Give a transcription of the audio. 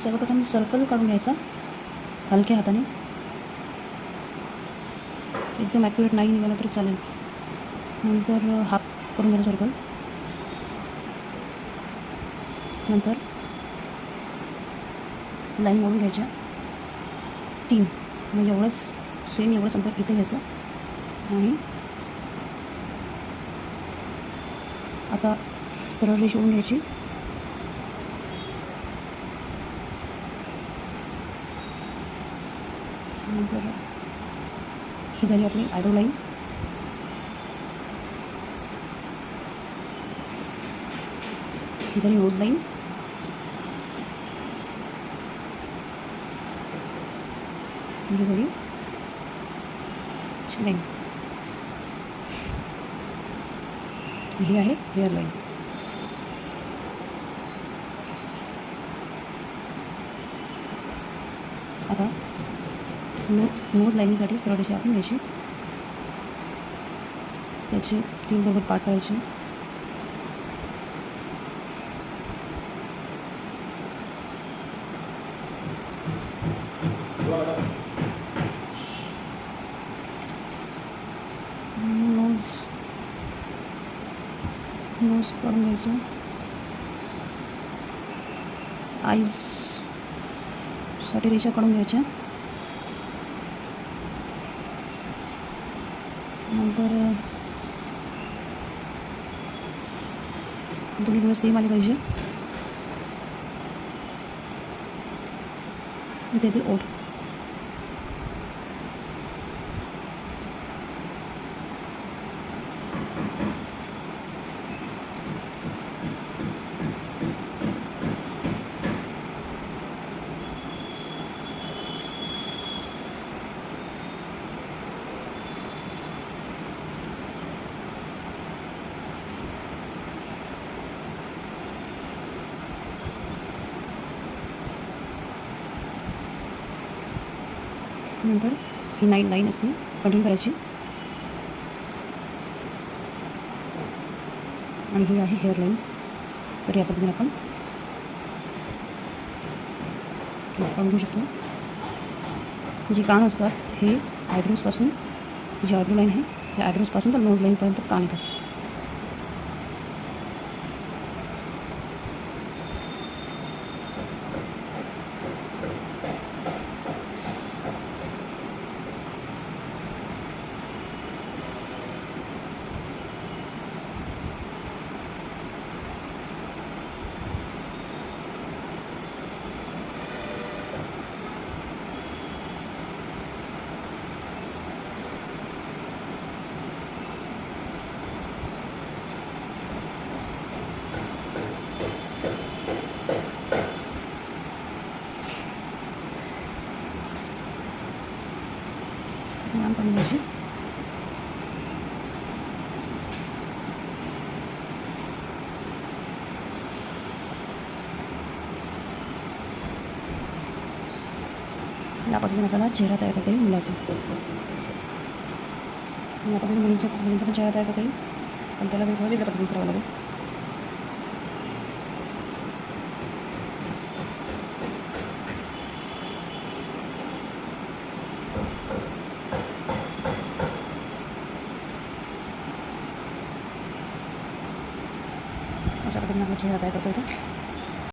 सर्वप्रथम सर्कल काढून घ्यायचा हलक्या हाताने. एकदम ॲक्युरेट नाही निघाला तरी चालेल. नंतर हाफ करून घ्यायचा सर्कल. नंतर लाईन मोडून घ्यायच्या 3, म्हणजे एवढंच सेम एवढंच अंतर इथे घ्यायचं. आणि आता सरळ रेष ओढून घ्यायची. नंतर ही झाली आपली आयब्रो लाईन. ही झाली नोज लाईन. ही झाली लाईन. ही आहे हेअर लाईन. आता नोज लाईनीसाठी सरळ रेषा आपण घ्यायची. त्याचे 3 बरोबर पार्ट करायचे. नोज काढून घ्यायचं. आईज साठी रेषा काढून घ्यायच्या. नंतर दोन्ही डोळे सेम आले पाहिजे. इथे ती ओठ. नंतर ही लाईन असते कंटिन्यू करायची. आणि ही आहे हेअर लाईन. तर या पद्धतीने आपण केस काढून घेऊ शकतो. जी कान असतात हे आयब्रोजपासून, जी आयब्रो लाईन आहे या आयब्रोजपासून तर नोज लाईनपर्यंत कान येतात. लांब काढून घ्यायची. या पद्धतीने आपल्याला चेहरा तयार करता येईल मुलाचा. या पद्धतीने मुलींचा पण चेहरा तयार करता येईल, पण त्याला वेगळ्या पद्धतीने करावं लागेल. अशा पद्धतीने आपला चेहरा तयार करता येतो.